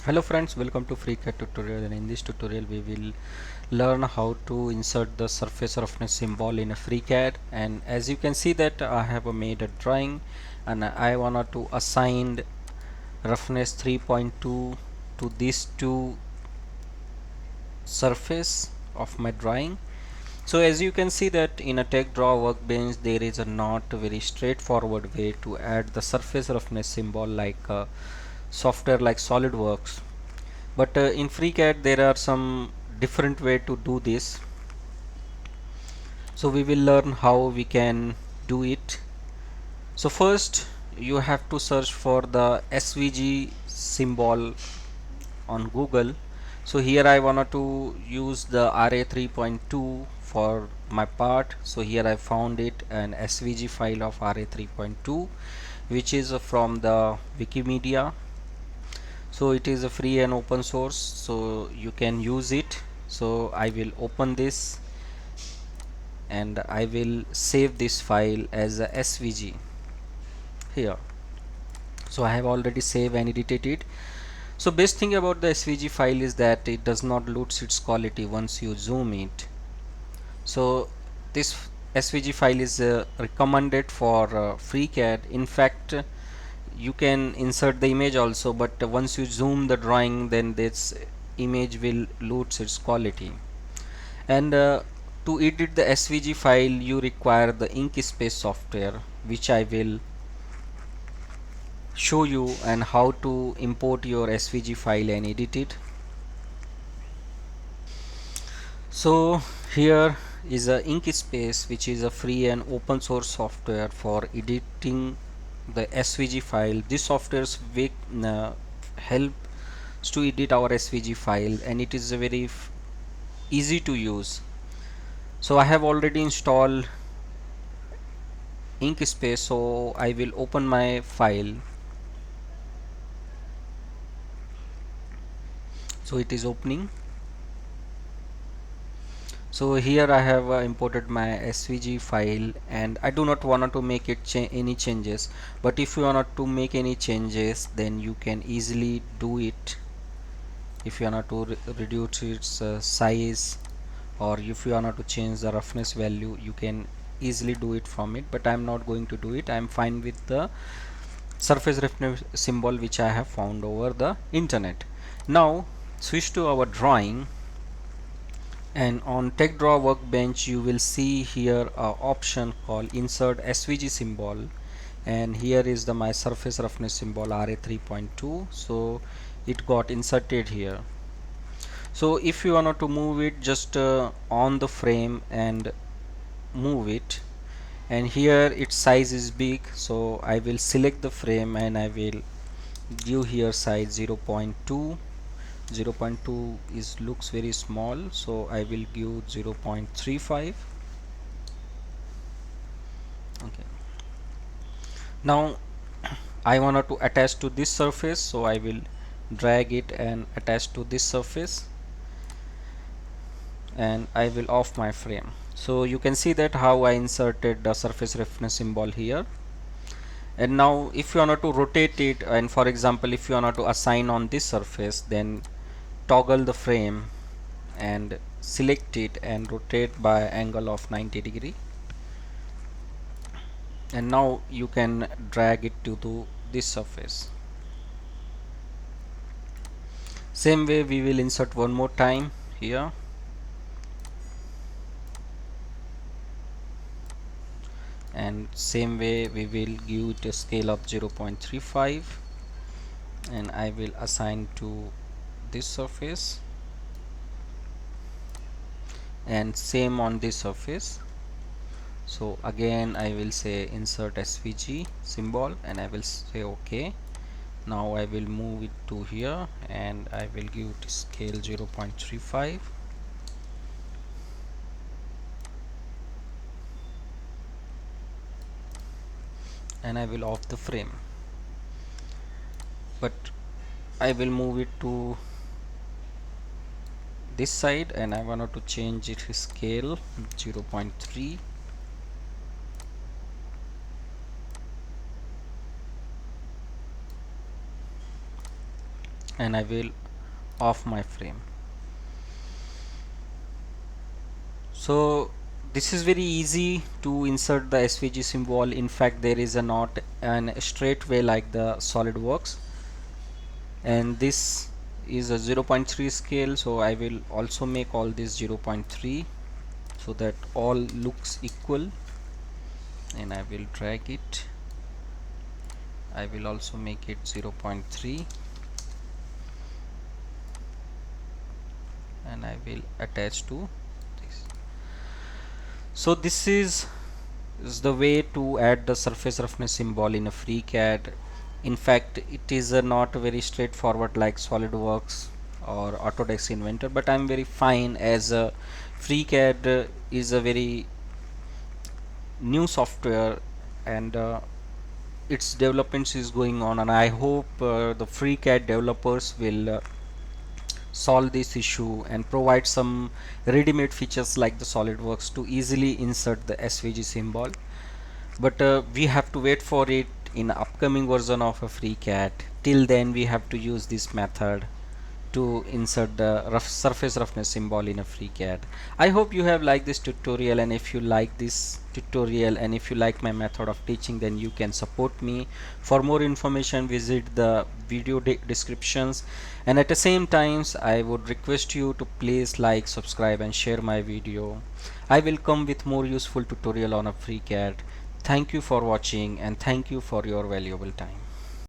Hello friends, welcome to FreeCAD tutorial, and in this tutorial we will learn how to insert the surface roughness symbol in a FreeCAD. And as you can see that I have made a drawing and I wanted to assign roughness 3.2 to these two surface of my drawing. So as you can see that in a text draw workbench there is a not very straightforward way to add the surface roughness symbol like software like SolidWorks. But in FreeCAD there are some different way to do this, so we will learn how we can do it. So first you have to search for the SVG symbol on Google. So here I wanted to use the RA 3.2 for my part, so here I found it an SVG file of RA 3.2 which is from the Wikimedia. So it is a free and open source, so you can use it. So I will open this and I will save this file as a SVG here. So I have already saved and edited it. So best thing about the SVG file is that it does not lose its quality once you zoom it. So this SVG file is recommended for FreeCAD. In fact, you can insert the image also, but once you zoom the drawing then this image will lose its quality. And to edit the SVG file you require the Inkspace software, which I will show you and how to import your SVG file and edit it. So here is a Inkspace, which is a free and open source software for editing the SVG file. This software helps to edit our SVG file, and it is a very easy to use. So I have already installed Inkspace, so I will open my file. So it is opening. So here I have imported my SVG file, and I do not want to make it any changes, but if you want to make any changes then you can easily do it. If you want to reduce its size, or if you want to change the roughness value, you can easily do it from it, but I'm not going to do it. I'm fine with the surface roughness symbol which I have found over the internet. Now switch to our drawing, and on text draw workbench you will see here a option called insert SVG symbol, and here is the my surface roughness symbol RA 3.2. so it got inserted here. So if you want to move it, just on the frame and move it, and here its size is big, so I will select the frame and I will give here size 0.2. 0.2 is looks very small, so I will give 0.35. Okay, now I wanted to attach to this surface, so I will drag it and attach to this surface, and I will off my frame. So you can see that how I inserted the surface reference symbol here. And now if you want to rotate it, and for example if you want to assign on this surface, then toggle the frame and select it and rotate by angle of 90°, and now you can drag it to this surface. Same way we will insert one more time here, and same way we will give it a scale of 0.35, and I will assign to this surface, and same on this surface. So again I will say insert SVG symbol and I will say OK. Now I will move it to here and I will give it scale 0.35, and I will off the frame, but I will move it to this side and I wanted to change it scale 0.3, and I will off my frame. So this is very easy to insert the SVG symbol. In fact, there is a not an straight way like the SolidWorks, and this is a 0.3 scale, so I will also make all this 0.3 so that all looks equal, and I will drag it. I will also make it 0.3, and I will attach to this. So this is the way to add the surface roughness symbol in a FreeCAD. In fact, it is not very straightforward like SolidWorks or Autodesk Inventor, but I'm very fine as FreeCAD is a very new software, and its developments is going on, and I hope the FreeCAD developers will solve this issue and provide some ready-made features like the SolidWorks to easily insert the SVG symbol. But we have to wait for it in upcoming version of a FreeCAD. Till then we have to use this method to insert the surface roughness symbol in a FreeCAD. I hope you have liked this tutorial, and if you like this tutorial and if you like my method of teaching, then you can support me. For more information, visit the video descriptions, and at the same times I would request you to please like, subscribe and share my video. I will come with more useful tutorial on a FreeCAD. Thank you for watching, and thank you for your valuable time.